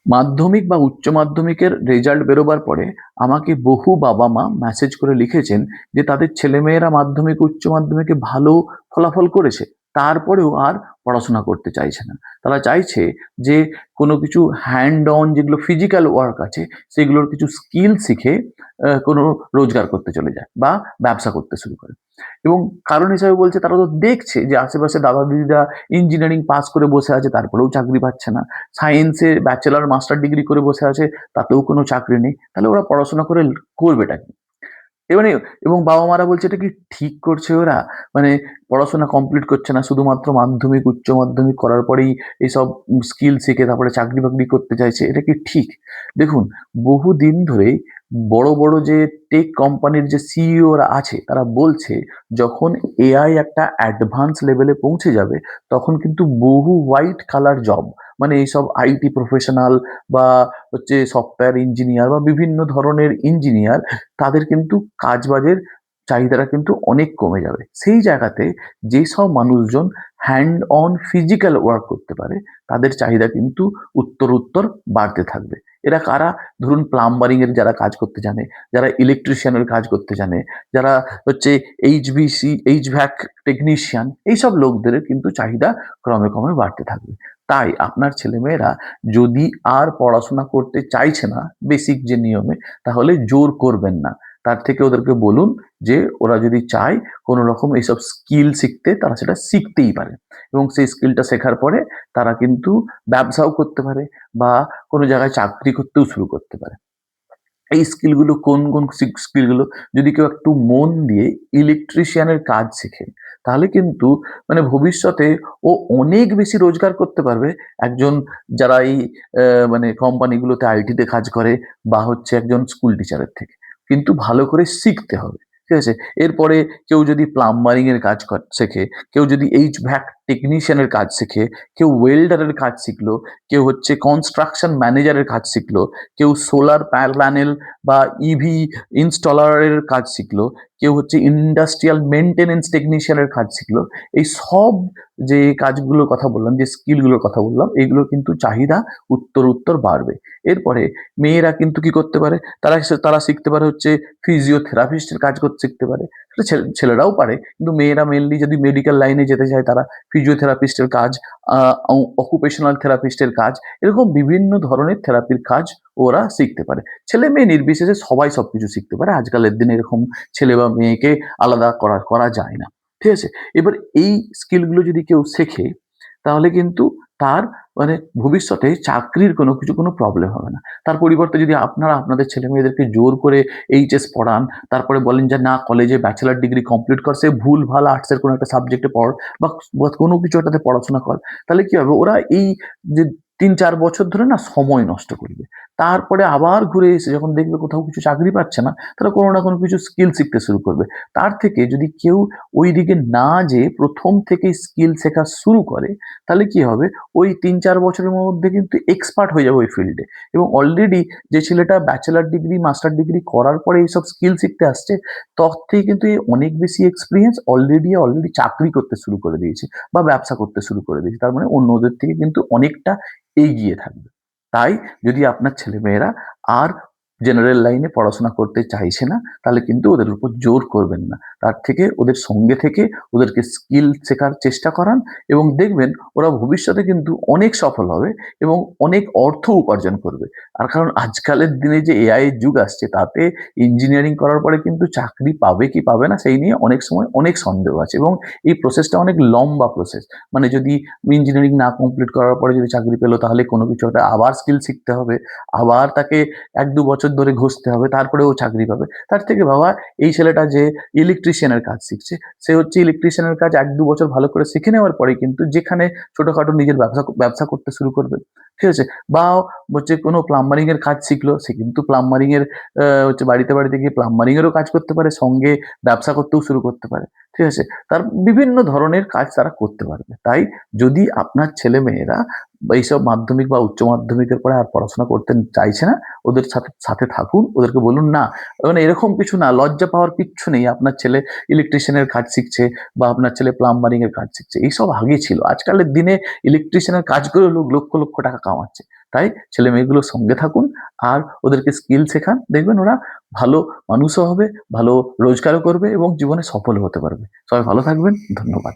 মাধ্যমিক বা উচ্চ মাধ্যমিকের রেজাল্ট বেরোবার পরে আমাকে বহু বাবা মা মেসেজ করে লিখেছেন যে তাদের ছেলেমেয়েরা মাধ্যমিক উচ্চ মাধ্যমিকে ভালো ফলাফল করেছে, তারপরেও আর পড়াশোনা করতে চাইছে না। তারা চাইছে যে কোনো কিছু হ্যান্ড অন যেগুলো ফিজিক্যাল ওয়ার্ক আছে সেগুলোর কিছু স্কিল শিখে কোনো রোজগার করতে চলে যায় বা ব্যবসা করতে শুরু করে। এবং কারণ হিসাবে বলছে তারা তো দেখছে যে আশেপাশে দাদা দিদিরা ইঞ্জিনিয়ারিং পাস করে বসে আছে, তারপরেও চাকরি পাচ্ছে না। সায়েন্সে ব্যাচেলর মাস্টার ডিগ্রি করে বসে আছে, তাতেও কোনো চাকরি নেই। তাহলে ওরা পড়াশোনা করে করবেটা কি? এবারে এবং বাবা-মারা বলছে এটা কি ঠিক করছে ওরা? মানে পড়াশোনা কমপ্লিট করছে না, শুধুমাত্র মাধ্যমিক, উচ্চ মাধ্যমিক করার পরেই এসব স্কিল শিখে তারপরে চাকরি-বাকরি করতে চাইছে। এটা কি ঠিক? দেখুন, বহুদিন ধরেই বড়, বড় যে টেক কোম্পানির যে সিইওরা আছে তারা বলছে যখন এআই একটা অ্যাডভান্স লেভেলে পৌঁছে যাবে তখন কিন্তু বহু হোয়াইট কলার জব, মানে এইসব আইটি প্রফেশনাল বা হচ্ছে সফটওয়্যার ইঞ্জিনিয়ার বা বিভিন্ন ধরনের ইঞ্জিনিয়ার, তাদের কিন্তু কাজবাজের চাহিদাটা কিন্তু অনেক কমে যাবে। সেই জায়গাতে যেসব মানুষজন হ্যান্ড অন ফিজিক্যাল ওয়ার্ক করতে পারে তাদের চাহিদা কিন্তু উত্তরোত্তর বাড়তে থাকবে। এরা কারা? ধরুন প্লাম্বারিং এর যারা কাজ করতে জানে, যারা ইলেকট্রিশিয়ানের কাজ করতে জানে, যারা হচ্ছে এইচভিসি এইচভ্যাক টেকনিশিয়ান, এইসব লোকদের কিন্তু চাহিদা ক্রমে, ক্রমে বাড়তে থাকবে। তাই আপনার ছেলেমেয়েরা যদি আর পড়াশোনা করতে চাইছে না বেসিক যে নিয়মে, তাহলে জোর করবেন না। তার থেকে ওদেরকে বলুন যে ওরা যদি চায় কোনো রকম এইসব স্কিল শিখতে তারা সেটা শিখতেই পারে। এবং সেই স্কিলটা শেখার পরে তারা কিন্তু ব্যবসাও করতে পারে বা কোনো জায়গায় চাকরি করতেও শুরু করতে পারে। এই স্কিলগুলো কোন, কোন স্কিলগুলো? যদি কেউ একটু মন দিয়ে ইলেকট্রিশিয়ানের কাজ শেখে, তাহলে কিন্তু মানে ভবিষ্যতে ও অনেক বেশি রোজগার করতে পারবে একজন যারা এই মানে কোম্পানিগুলোতে আইটিতে কাজ করে বা হচ্ছে একজন স্কুল টিচারের থেকে। কিন্তু ভালো করে শিখতে হবে। ঠিক আছে? এরপরে কেউ যদি প্লাম্বারিং এর কাজ শেখে, কেউ যদি এইচভ্যাক টেকনিশিয়ানের কাজ শেখে, কেউ ওয়েল্ডারের কাজ শিখলো, কেউ হচ্ছে কনস্ট্রাকশন ম্যানেজারের কাজ শিখলো, কেউ সোলার প্যানেল বা ইভি ইনস্টলারের কাজ শিখলো, কেউ হচ্ছে ইন্ডাস্ট্রিয়াল মেনটেনেন্স টেকনিশিয়ানের কাজ শিখলো। এই সব যে কাজগুলোর কথা বললাম, যে স্কিলগুলোর কথা বললাম, এগুলো কিন্তু চাহিদা উত্তর বাড়বে। এরপরে মেয়েরা কিন্তু কি করতে পারে? তারা শিখতে পারে হচ্ছে ফিজিওথেরাপিস্টের কাজ করতে শিখতে পারে। সেটা ছেলেরাও পারে, কিন্তু মেয়েরা মেনলি যদি মেডিকেল লাইনে যেতে চায় তারা ফিজিওথেরাপিস্টের কাজ, অকুপেশনাল থেরাপিস্টের কাজ, এরকম বিভিন্ন ধরনের থেরাপির কাজ ওরা শিখতে পারে। ছেলে মেয়ে নির্বিশেষে সবাই সবকিছু শিখতে পারে। আজকালের দিনে এরকম ছেলে বা মেয়েকে আলাদা করা যায় না। ঠিক আছে? এবার এই স্কিলগুলো যদি কেউ শেখে তাহলে কিন্তু তার মানে ভবিষ্যতে চাকরির কোনো প্রবলেম হবে না। তার পরিবর্তে যদি আপনারা আপনাদের ছেলেমেয়েদেরকে জোর করে এইচএস পড়ান, তারপরে বলেন যে না কলেজে ব্যাচেলর ডিগ্রি কমপ্লিট কর, সে ভুলভাল আর্টসের কোনো একটা সাবজেক্টে পড় বা কোনো কিছু একটাতে পড়াশোনা কর। তাহলে কি হবে? ওরা এই যে ৩-৪ বছর ধরে না সময় নষ্ট করবে। তারপরে আবার ঘুরে এসে যখন দেখবে কোথাও কিছু চাকরি পাচ্ছে না, তারা কোনো না কোনো কিছু স্কিল শিখতে শুরু করবে। তার থেকে যদি কেউ ওইদিকে না যেয়ে ১ম থেকেই স্কিল শেখা শুরু করে, তাহলে কি হবে? ওই ৩-৪ বছরের মধ্যে কিন্তু এক্সপার্ট হয়ে যাবে ওই ফিল্ডে। এবং অলরেডি যে ছেলেটা ব্যাচেলর ডিগ্রি, মাস্টার ডিগ্রি করার পরে এইসব স্কিল শিখতে আসছে, তার থেকে কিন্তু এ অনেক বেশি এক্সপেরিয়েন্স, অলরেডি চাকরি করতে শুরু করে দিয়েছে বা ব্যবসা করতে শুরু করে দিয়েছে। তার মানে অন্যদের থেকে কিন্তু অনেকটা এগিয়ে থাকবে। তাই যদি আপনার ছেলেমেয়েরা আর জেনারেল লাইনে পড়াশোনা করতে চাইছে না, তাহলে কিন্তু ওদের উপর জোর করবেন না। তার থেকে ওদের সঙ্গে থেকে ওদেরকে স্কিল শেখার চেষ্টা করান এবং দেখবেন ওরা ভবিষ্যতে কিন্তু অনেক সফল হবে এবং অনেক অর্থ উপার্জন করবে। আর কারণ আজকালের দিনে যে এআই এর যুগ আসছে তাতে ইঞ্জিনিয়ারিং করার পরে কিন্তু চাকরি পাবে কি পাবে না সেই নিয়ে অনেক সময় অনেক সন্দেহ আছে এবং এই প্রসেসটা অনেক লম্বা প্রসেস। মানে যদি ইঞ্জিনিয়ারিং না কমপ্লিট করার পরে যদি চাকরি পেল তাহলে কোনো কিছু একটা আবার স্কিল শিখতে হবে, আবার তাকে ১-২ বছর ধরে ঘষতে হবে, তারপরে ও চাকরি পাবে। তার থেকে বাবা এই ছেলেটা যে ইলেকট্রিশিয়ানের কাজ শিখছে, সে হচ্ছে ইলেকট্রিশিয়ানের কাজ ১-২ বছর ভালো করে শিখে নেওয়ার পরে কিন্তু যেখানে ছোটখাটো নিজের ব্যবসা করতে শুরু করবে। ঠিক আছে? বা হচ্ছে কোনো প্লাম্বারিং এর কাজ শিখলো, সে কিন্তু প্লাম্বারিং এর হচ্ছে বাড়িতে গিয়ে প্লাম্বারিং এরও কাজ করতে পারে, সঙ্গে ব্যবসা করতেও শুরু করতে পারে। ঠিক আছে? তার বিভিন্ন ধরনের কাজ তারা করতে পারবে। তাই যদি আপনার ছেলেমেয়েরা এইসব মাধ্যমিক বা উচ্চ মাধ্যমিকের পরে আর পড়াশোনা করতে চাইছে না, ওদের সাথে থাকুন। ওদেরকে বলুন, "না, মানে এরকম কিছু না, লজ্জা পাওয়ার কিচ্ছু নেই। আপনার ছেলে ইলেকট্রিশিয়ানের কাজ শিখছে বা আপনার ছেলে প্লাম্বারিং এর কাজ শিখছে। এইসব আগে ছিল। আজকালের দিনে ইলেকট্রিশিয়ানের কাজ করেও লোক লক্ষ টাকা কামাচ্ছে। তাই ছেলে মেয়েগুলোর সঙ্গে থাকুন আর ওদেরকে স্কিল শেখান, দেখবেন ওরা ভালো মানুষও হবে, ভালো রোজগারও করবে এবং জীবনে সফল হতে পারবে। সবাই ভালো থাকবেন। ধন্যবাদ।